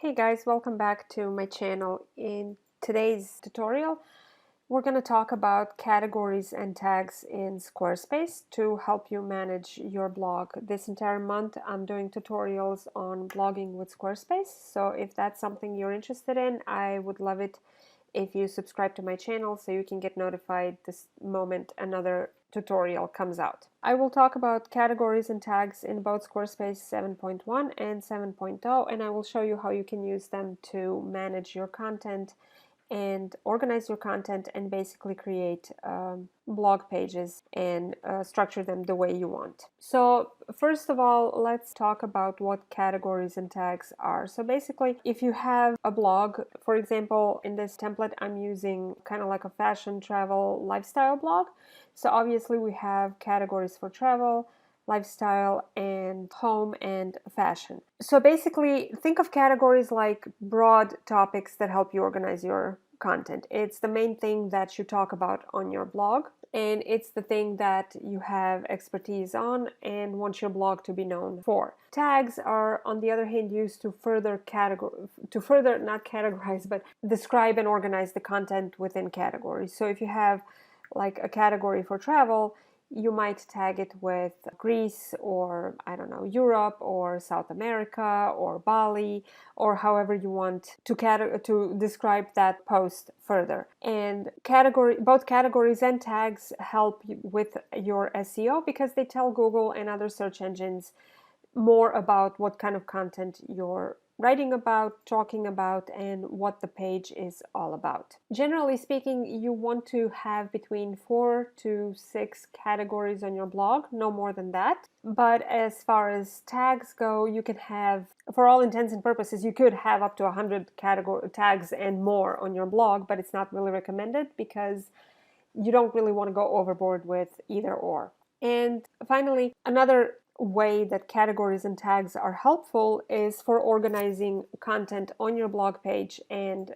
Hey guys, welcome back to my channel. In today's tutorial, we're going to talk about categories and tags in Squarespace to help you manage your blog. This entire month I'm doing tutorials on blogging with Squarespace, so if that's something you're interested in, I would love it if you subscribe to my channel so you can get notified this moment another tutorial comes out. I will talk about categories and tags in both Squarespace 7.1 and 7.0, and I will show you how you can use them to manage your content and organize your content and basically create blog pages and structure them the way you want. So first of all, let's talk about what categories and tags are. So basically, if you have a blog, for example, in this template, I'm using kind of like a fashion, travel, lifestyle blog. So obviously we have categories for travel, lifestyle, and home and fashion. So basically, think of categories like broad topics that help you organize your content. It's the main thing that you talk about on your blog, and it's the thing that you have expertise on and want your blog to be known for. Tags are, on the other hand, used to further not categorize, but describe and organize the content within categories. So if you have like a category for travel, you might tag it with Greece or, I don't know, Europe or South America or Bali, or however you want to describe that post further. And both categories and tags help you with your SEO because they tell Google and other search engines more about what kind of content you're writing about, talking about, and what the page is all about. Generally speaking, you want to have between 4 to 6 categories on your blog, no more than that. But as far as tags go, you can have, for all intents and purposes, you could have up to 100 category tags and more on your blog, but it's not really recommended because you don't really want to go overboard with either or. And finally, another way that categories and tags are helpful is for organizing content on your blog page and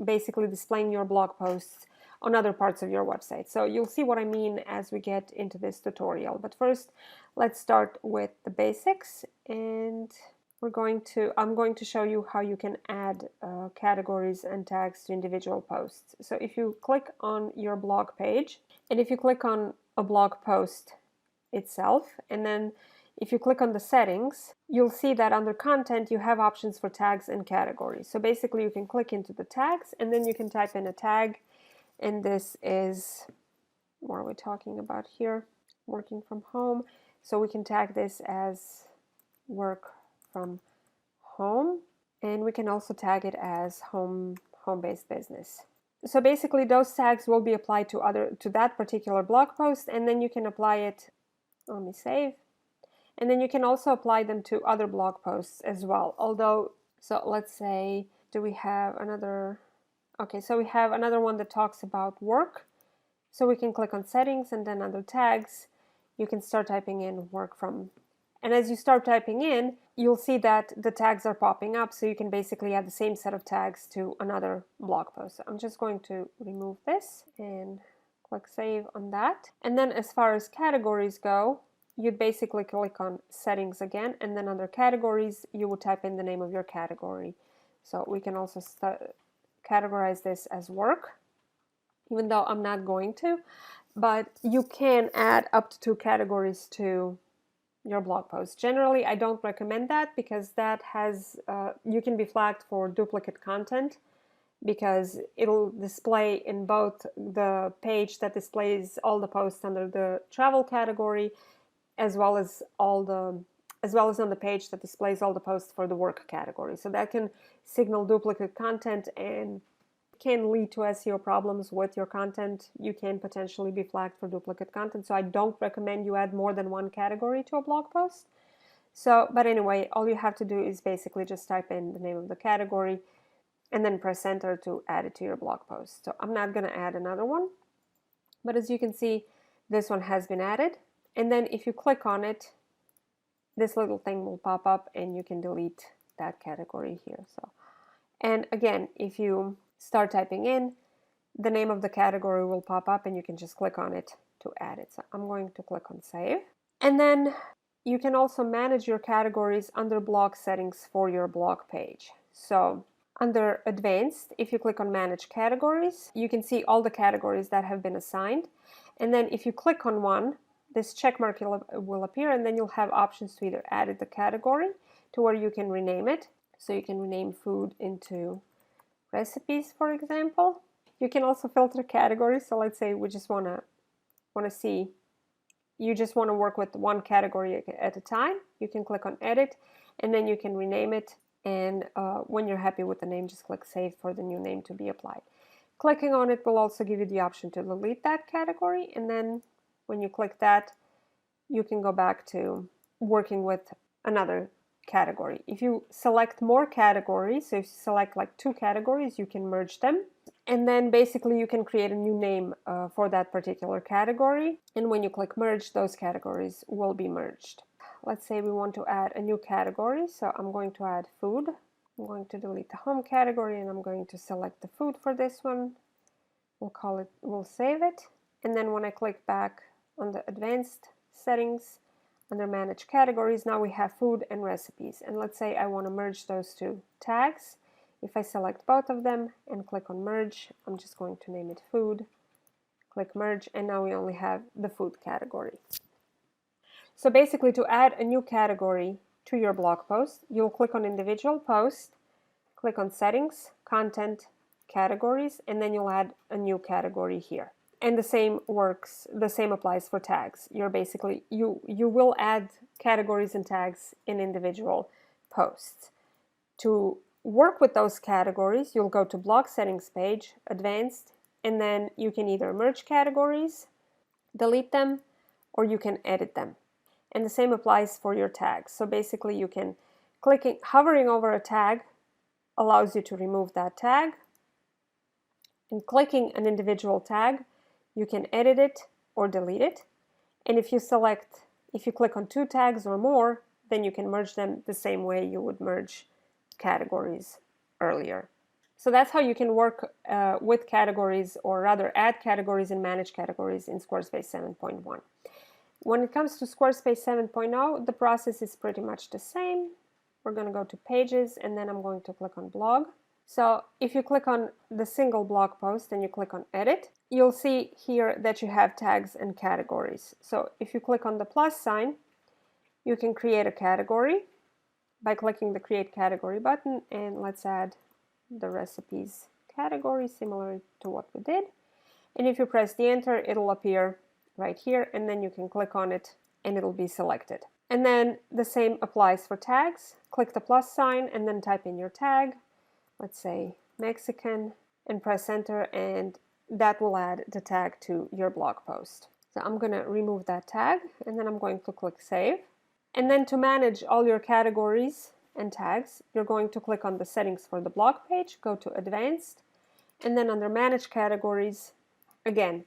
basically displaying your blog posts on other parts of your website. So you'll see what I mean as we get into this tutorial. But first, let's start with the basics, and I'm going to show you how you can add categories and tags to individual posts. So if you click on your blog page, and if you click on a blog post itself, and then if you click on the settings, you'll see that under content you have options for tags and categories. So basically you can click into the tags and then you can type in a tag, and this is, what are we talking about here? Working from home. So we can tag this as work from home, and we can also tag it as home-based business. So basically those tags will be applied to that particular blog post, and then you can apply it. Let me save. And then you can also apply them to other blog posts as well. So let's say, do we have another? Okay, so we have another one that talks about work. So we can click on settings, and then under tags, you can start typing in work from. And as you start typing in, you'll see that the tags are popping up. So you can basically add the same set of tags to another blog post. So I'm just going to remove this and click save on that. And then as far as categories go, you'd basically click on settings again, and then under categories you would type in the name of your category. So we can also categorize this as work, even though I'm not going to, but you can add up to 2 categories to your blog post. Generally I don't recommend that because that has you can be flagged for duplicate content, because it'll display in both the page that displays all the posts under the travel category, as well as on the page that displays all the posts for the work category. So that can signal duplicate content and can lead to SEO problems with your content. You can potentially be flagged for duplicate content. So I don't recommend you add more than 1 category to a blog post. So, but anyway, all you have to do is basically just type in the name of the category and then press enter to add it to your blog post. So I'm not going to add another one, but as you can see, this one has been added. And then if you click on it, this little thing will pop up and you can delete that category here. So, and again, if you start typing in, the name of the category will pop up and you can just click on it to add it. So I'm going to click on save. And then you can also manage your categories under blog settings for your blog page. So under Advanced, if you click on Manage Categories, you can see all the categories that have been assigned. And then if you click on one, this check mark will appear, and then you'll have options to either add the category to where you can rename it. So you can rename food into recipes, for example. You can also filter categories. So let's say we just want to see, you just want to work with one category at a time. You can click on Edit, and then you can rename it. And when you're happy with the name, just click Save for the new name to be applied. Clicking on it will also give you the option to delete that category, and then when you click that, you can go back to working with another category. If you select more categories, so if you select like 2 categories, you can merge them. And then basically you can create a new name for that particular category. And when you click Merge, those categories will be merged. Let's say we want to add a new category. So I'm going to add food. I'm going to delete the home category, and I'm going to select the food for this one. We'll save it. And then when I click back on the Advanced settings, under Manage Categories, now we have food and recipes. And let's say I want to merge those 2 tags. If I select both of them and click on Merge, I'm just going to name it food. Click Merge, and now we only have the food category. So basically, to add a new category to your blog post, you'll click on Individual Post, click on Settings, Content, Categories, and then you'll add a new category here. And the same applies for tags. You will add categories and tags in individual posts. To work with those categories, you'll go to Blog Settings page, Advanced, and then you can either merge categories, delete them, or you can edit them. And the same applies for your tags. So basically you can, hovering over a tag allows you to remove that tag, and clicking an individual tag, you can edit it or delete it. And if you click on 2 tags or more, then you can merge them the same way you would merge categories earlier. So that's how you can work with categories, or rather add categories and manage categories in Squarespace 7.1. When it comes to Squarespace 7.0, the process is pretty much the same. We're going to go to Pages, and then I'm going to click on Blog. So if you click on the single blog post and you click on Edit, you'll see here that you have tags and categories. So if you click on the plus sign, you can create a category by clicking the Create Category button, and let's add the recipes category, similar to what we did. And if you press the Enter, it'll appear right here, and then you can click on it and it'll be selected. And then the same applies for tags. Click the plus sign and then type in your tag. Let's say Mexican, and press Enter, and that will add the tag to your blog post. So I'm going to remove that tag, and then I'm going to click Save. And then to manage all your categories and tags, you're going to click on the settings for the blog page, go to Advanced, and then under Manage Categories, again,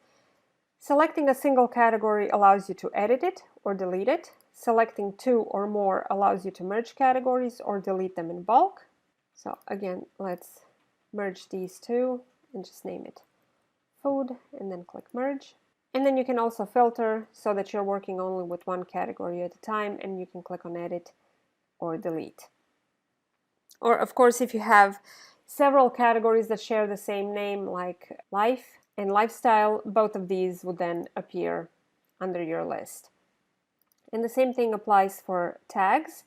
selecting a single category allows you to edit it or delete it. Selecting 2 or more allows you to merge categories or delete them in bulk. So again, let's merge these 2 and just name it food, and then click Merge. And then you can also filter so that you're working only with one category at a time, and you can click on Edit or Delete. Or of course, if you have several categories that share the same name, like Life and Lifestyle, both of these would then appear under your list. And the same thing applies for tags.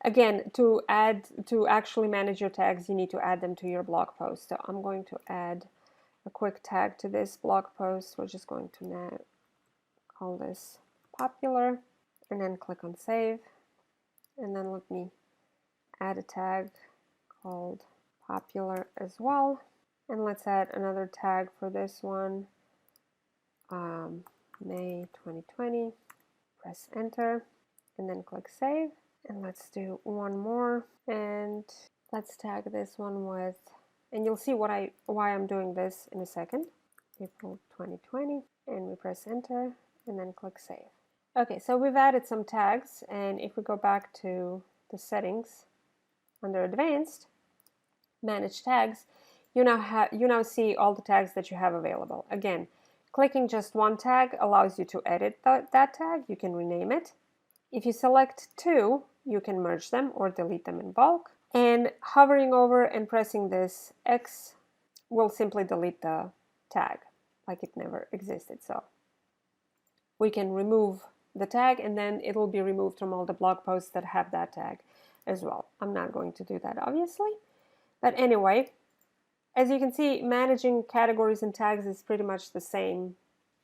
Again, to actually manage your tags, you need to add them to your blog post. So I'm going to add a quick tag to this blog post. We're just going to now call this Popular, and then click on Save. And then let me add a tag called Popular as well. And let's add another tag for this one, May 2020. Press Enter, and then click Save. And let's do one more, and let's tag this one with, and you'll see why I'm doing this in a second, April 2020, and we press Enter, and then click Save. Okay, so we've added some tags, and if we go back to the settings, under Advanced, Manage Tags, you now see all the tags that you have available. Again, clicking just one tag allows you to edit that tag. You can rename it. If you select 2, you can merge them or delete them in bulk. And hovering over and pressing this X will simply delete the tag, like it never existed. So we can remove the tag, and then it'll be removed from all the blog posts that have that tag as well. I'm not going to do that, obviously. But anyway, as you can see, managing categories and tags is pretty much the same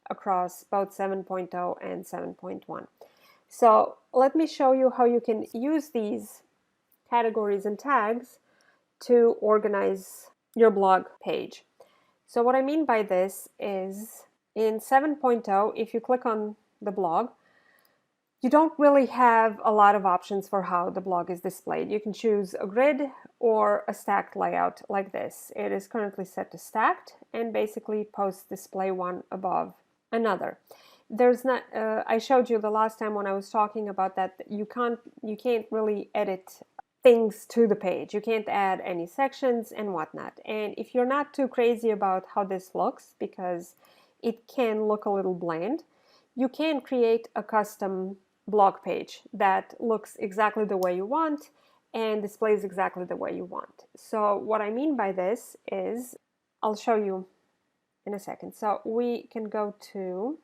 across both 7.0 and 7.1. So let me show you how you can use these categories and tags to organize your blog page. So what I mean by this is in 7.0, if you click on the blog, you don't really have a lot of options for how the blog is displayed. You can choose a grid or a stacked layout like this. It is currently set to stacked, and basically posts display one above another. There's not. I showed you the last time when I was talking about that. You can't really edit things to the page. You can't add any sections and whatnot. And if you're not too crazy about how this looks, because it can look a little bland, you can create a custom blog page that looks exactly the way you want and displays exactly the way you want. So what I mean by this is, I'll show you in a second. So we can go to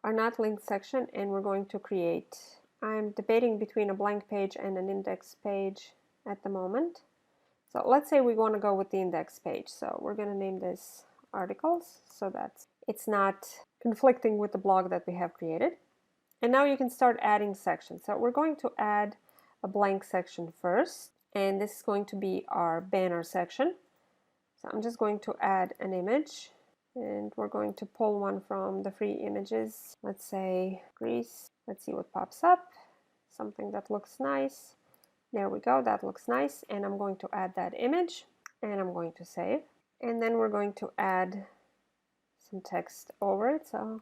our not linked section, and we're going to create, I'm debating between a blank page and an index page at the moment. So let's say we want to go with the index page. So we're going to name this articles so that it's not conflicting with the blog that we have created. And now you can start adding sections. So we're going to add a blank section first, and this is going to be our banner section. So I'm just going to add an image, and we're going to pull one from the free images. Let's say Greece. Let's see what pops up. Something that looks nice. There we go, that looks nice. And I'm going to add that image, and I'm going to save. And then we're going to add some text over it. So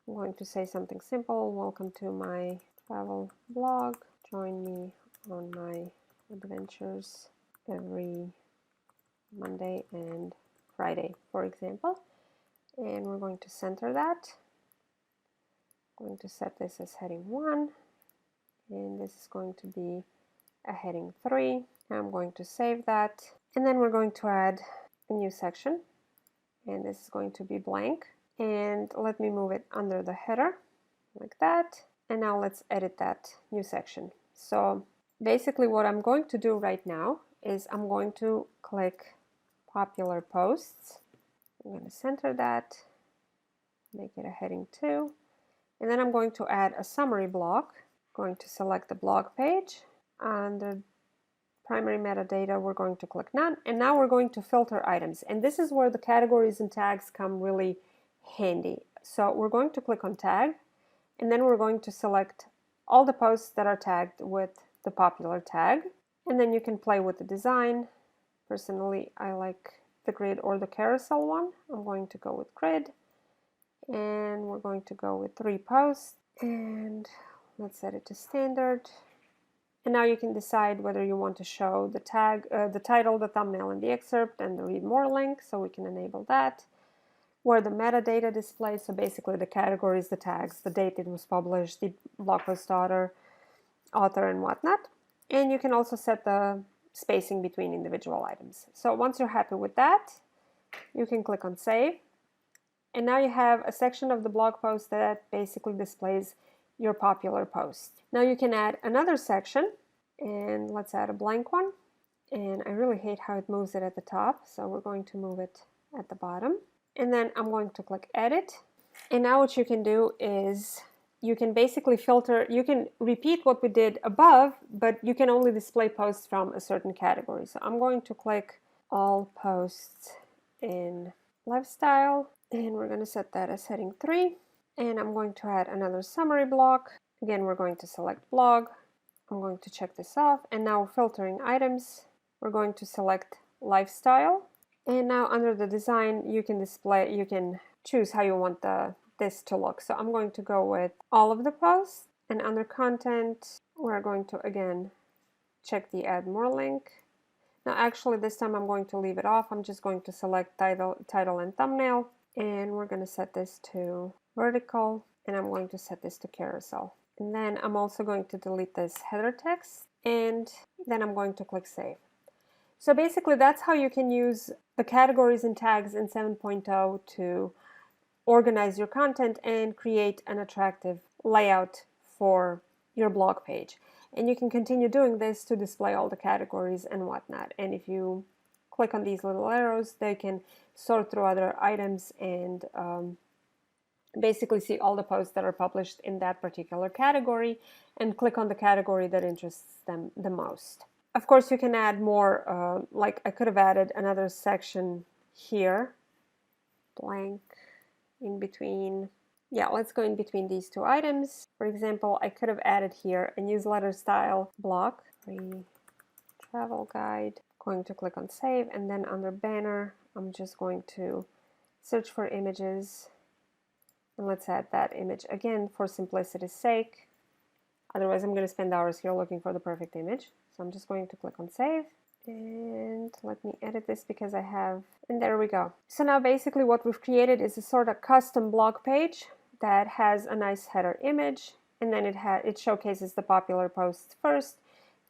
I'm going to say something simple. Welcome to my travel blog. Join me on my adventures every Monday and Friday, for example. And we're going to center that. I'm going to set this as heading 1, and this is going to be a heading 3. I'm going to save that, and then we're going to add a new section, and this is going to be blank. And let me move it under the header like that. And now let's edit that new section. So basically what I'm going to do right now is I'm going to click popular posts. I'm going to center that, make it a heading 2, and then I'm going to add a summary block. Going to select the blog page. Under primary metadata, we're going to click none, and now we're going to filter items. And this is where the categories and tags come really handy. So we're going to click on tag, and then we're going to select all the posts that are tagged with the popular tag, and then you can play with the design. Personally, I like the grid or the carousel one. I'm going to go with grid, and we're going to go with 3 posts, and let's set it to standard. And now you can decide whether you want to show the tag, the title, the thumbnail, and the excerpt, and the read more link, so we can enable that. Where the metadata displays, so basically the categories, the tags, the date it was published, the blog post author, and whatnot. And you can also set the spacing between individual items. So once you're happy with that, you can click on save. And now you have a section of the blog post that basically displays your popular post. Now you can add another section, and let's add a blank one. And I really hate how it moves it at the top, so we're going to move it at the bottom. And then I'm going to click edit. And now what you can do is you can basically filter, you can repeat what we did above, but you can only display posts from a certain category. So I'm going to click all posts in lifestyle, and we're going to set that as heading 3. And I'm going to add another summary block. Again, we're going to select blog. I'm going to check this off. And now filtering items, we're going to select lifestyle. And now under the design, you can display, you can choose how you want this to look. So I'm going to go with all of the posts, and under content, we're going to again check the add more link. Now actually this time I'm going to leave it off. I'm just going to select title and thumbnail, and we're going to set this to vertical, and I'm going to set this to carousel. And then I'm also going to delete this header text, and then I'm going to click save. So basically that's how you can use the categories and tags in 7.0 to organize your content and create an attractive layout for your blog page. And you can continue doing this to display all the categories and whatnot. And if you click on these little arrows, they can sort through other items and basically see all the posts that are published in that particular category and click on the category that interests them the most. Of course, you can add more, like I could have added another section here, blank, in between. Yeah, let's go in between these two items. For example, I could have added here a newsletter style block, free travel guide. Going to click on save, and then under banner, I'm just going to search for images, and let's add that image again for simplicity's sake. Otherwise, I'm going to spend hours here looking for the perfect image. So I'm just going to click on save, and let me edit this because I have, and there we go. So now basically what we've created is a sort of custom blog page that has a nice header image, and then it showcases the popular posts first,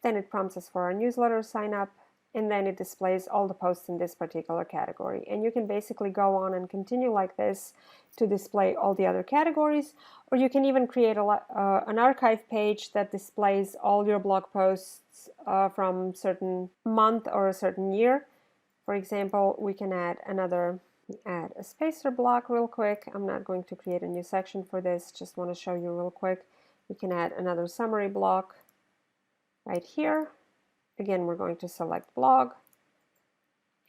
then it prompts us for our newsletter sign up, and then it displays all the posts in this particular category. And you can basically go on and continue like this to display all the other categories, or you can even create an archive page that displays all your blog posts from a certain month or a certain year. For example, we can add a spacer block real quick. I'm not going to create a new section for this, just want to show you real quick. We can add another summary block right here. Again, we're going to select blog,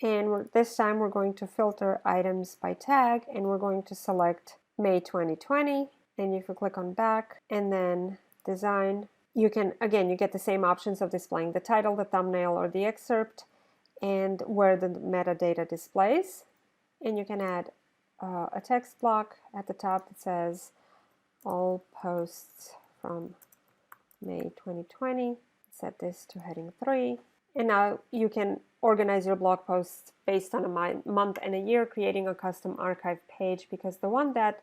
and this time we're going to filter items by tag, and we're going to select May 2020, and if you click on back and then design, you get the same options of displaying the title, the thumbnail, or the excerpt, and where the metadata displays. And you can add a text block at the top that says all posts from May 2020. Set this to heading 3. And now you can organize your blog posts based on a month and a year, creating a custom archive page, because the one that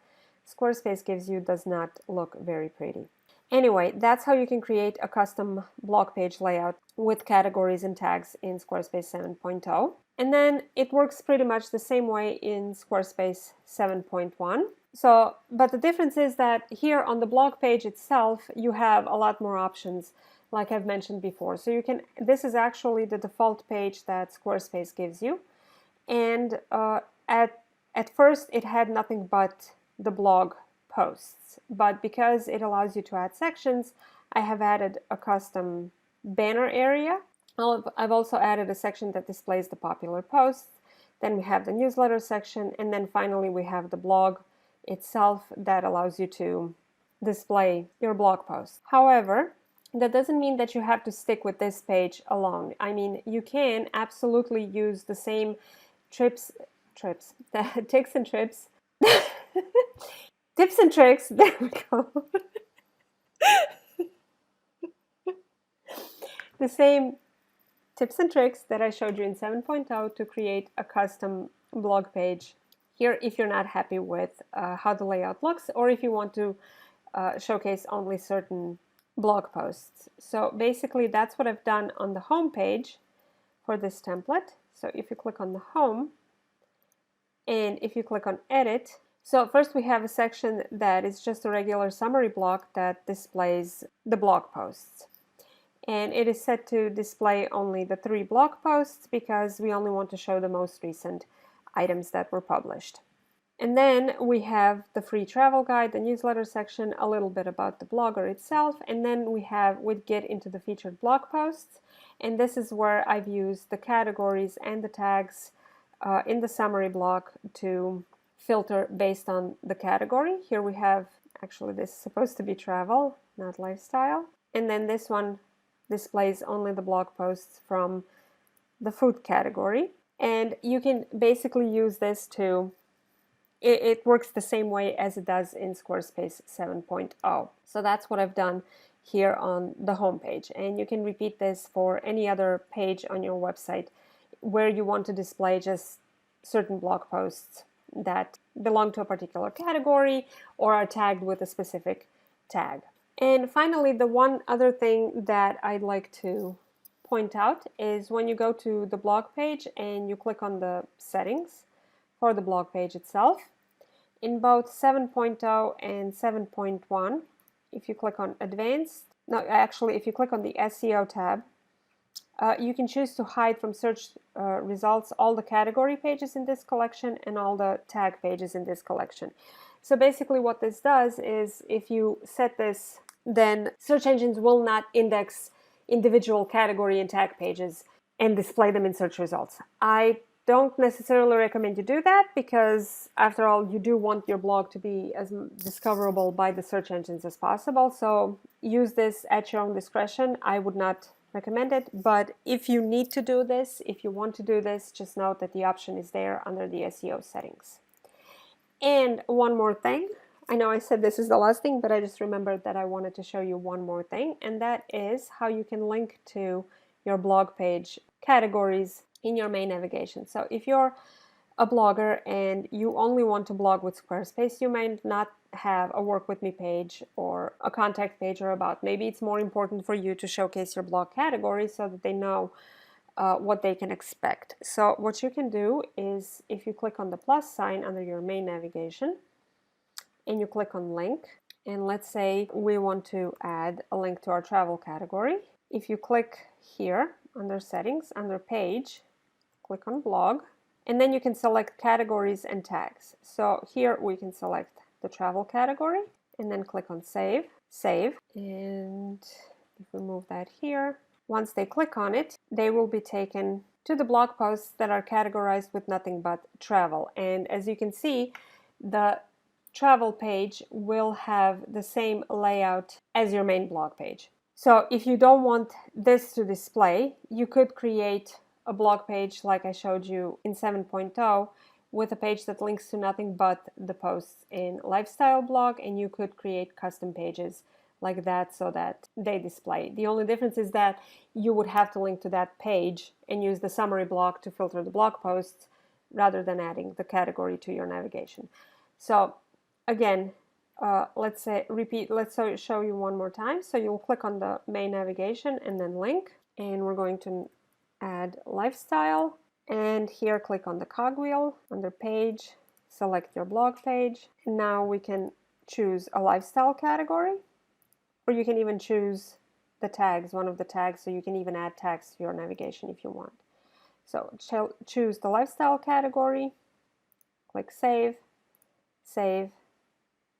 Squarespace gives you does not look very pretty. Anyway, that's how you can create a custom blog page layout with categories and tags in Squarespace 7.0. And then it works pretty much the same way in Squarespace 7.1. So, but the difference is that here on the blog page itself, you have a lot more options, like I've mentioned before. So this is actually the default page that Squarespace gives you. And at first it had nothing but the blog posts. But because it allows you to add sections, I have added a custom banner area. I've also added a section that displays the popular posts. Then we have the newsletter section. And then finally we have the blog itself that allows you to display your blog posts. However, that doesn't mean that you have to stick with this page alone. I mean, you can absolutely use the same tips and tricks. Tips and tricks, there we go. The same tips and tricks that I showed you in 7.0 to create a custom blog page here if you're not happy with how the layout looks, or if you want to showcase only certain blog posts. So basically that's what I've done on the home page for this template. So if you click on the home and if you click on edit, so first we have a section that is just a regular summary block that displays the blog posts. And it is set to display only the 3 blog posts because we only want to show the most recent items that were published. And then we have the free travel guide, the newsletter section, a little bit about the blogger itself, and then we get into the featured blog posts. And this is where I've used the categories and the tags in the summary block to filter based on the category. Here we have, actually this is supposed to be travel, not lifestyle. And then this one displays only the blog posts from the food category. And you can basically use this to it works the same way as it does in Squarespace 7.0. So that's what I've done here on the home page. And you can repeat this for any other page on your website where you want to display just certain blog posts that belong to a particular category or are tagged with a specific tag. And finally, the one other thing that I'd like to point out is when you go to the blog page and you click on the settings for the blog page itself, in both 7.0 and 7.1, if you click on advanced, no, actually if you click on the SEO tab, you can choose to hide from search results all the category pages in this collection and all the tag pages in this collection. So basically what this does is if you set this, then search engines will not index individual category and tag pages and display them in search results. I don't necessarily recommend you do that because, after all, you do want your blog to be as discoverable by the search engines as possible. So use this at your own discretion. I would not recommend it, but if you need to do this, if you want to do this, just note that the option is there under the SEO settings. And one more thing. I know I said this is the last thing, but I just remembered that I wanted to show you one more thing, and that is how you can link to your blog page categories in your main navigation. So if you're a blogger and you only want to blog with Squarespace, you might not have a work with me page or a contact page or about. Maybe it's more important for you to showcase your blog categories so that they know what they can expect. So what you can do is, if you click on the plus sign under your main navigation and you click on link, and let's say we want to add a link to our travel category. If you click here under settings, under page, click on blog, and then you can select categories and tags. So here we can select the travel category and then click on save, and if we move that here, once they click on it, they will be taken to the blog posts that are categorized with nothing but travel. And as you can see, the travel page will have the same layout as your main blog page. So if you don't want this to display, you could create a blog page like I showed you in 7.0 with a page that links to nothing but the posts in lifestyle blog, and you could create custom pages like that so that they display. The only difference is that you would have to link to that page and use the summary block to filter the blog posts rather than adding the category to your navigation. So again, let's show you one more time. So you'll click on the main navigation and then link, and we're going to add lifestyle, and here click on the cogwheel under page, select your blog page, and now we can choose a lifestyle category, or you can even choose the tags, one of the tags, so you can even add tags to your navigation if you want. So choose the lifestyle category, click save.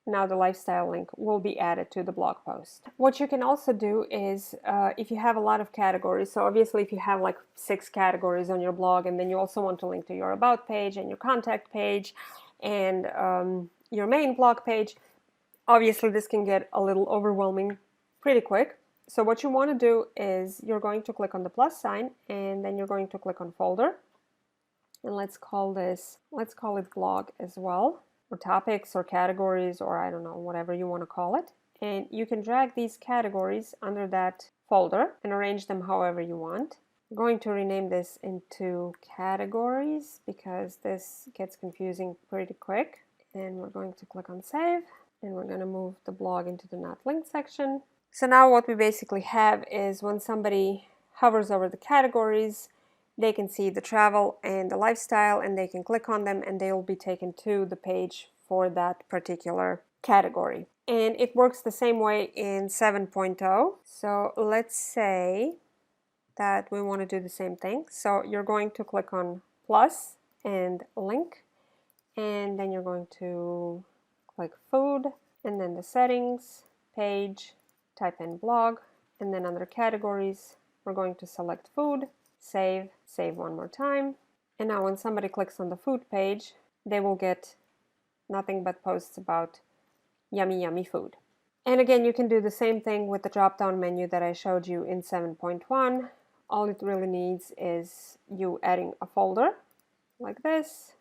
Now the lifestyle link will be added to the blog post. What you can also do is, if you have a lot of categories, so obviously if you have like 6 categories on your blog, and then you also want to link to your about page and your contact page and your main blog page, obviously this can get a little overwhelming pretty quick. So what you want to do is you're going to click on the plus sign, and then you're going to click on folder, and let's call it blog as well, or topics or categories, or I don't know, whatever you want to call it. And you can drag these categories under that folder and arrange them however you want. I'm going to rename this into categories because this gets confusing pretty quick. And we're going to click on save, and we're going to move the blog into the not linked section. So now what we basically have is, when somebody hovers over the categories, they can see the travel and the lifestyle, and they can click on them and they will be taken to the page for that particular category. And it works the same way in 7.0. So let's say that we want to do the same thing. So you're going to click on plus and link, and then you're going to click food, and then the settings, page, type in blog, and then under categories, we're going to select food. Save one more time, and now when somebody clicks on the food page, they will get nothing but posts about yummy food. And again, you can do the same thing with the drop-down menu that I showed you in 7.1. All it really needs is you adding a folder like this,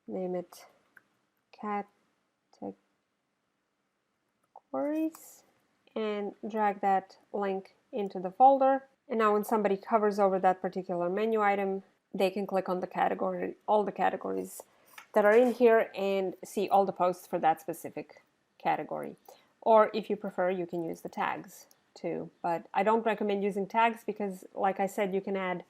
name it categories, and drag that link into the folder. And now when somebody hovers over that particular menu item, they can click on the category, all the categories that are in here, and see all the posts for that specific category. Or if you prefer, you can use the tags too. But I don't recommend using tags because, like I said, you can add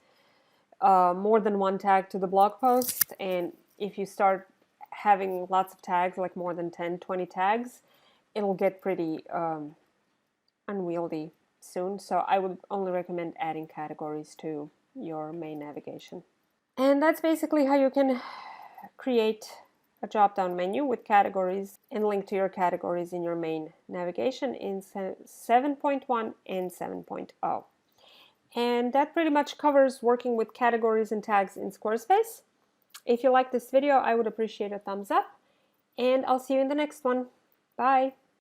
more than one tag to the blog post, and if you start having lots of tags, like more than 10, 20 tags, it'll get pretty unwieldy soon. So I would only recommend adding categories to your main navigation. And that's basically how you can create a drop-down menu with categories and link to your categories in your main navigation in 7.1 and 7.0. And that pretty much covers working with categories and tags in Squarespace. If you like this video, I would appreciate a thumbs up, and I'll see you in the next one. Bye!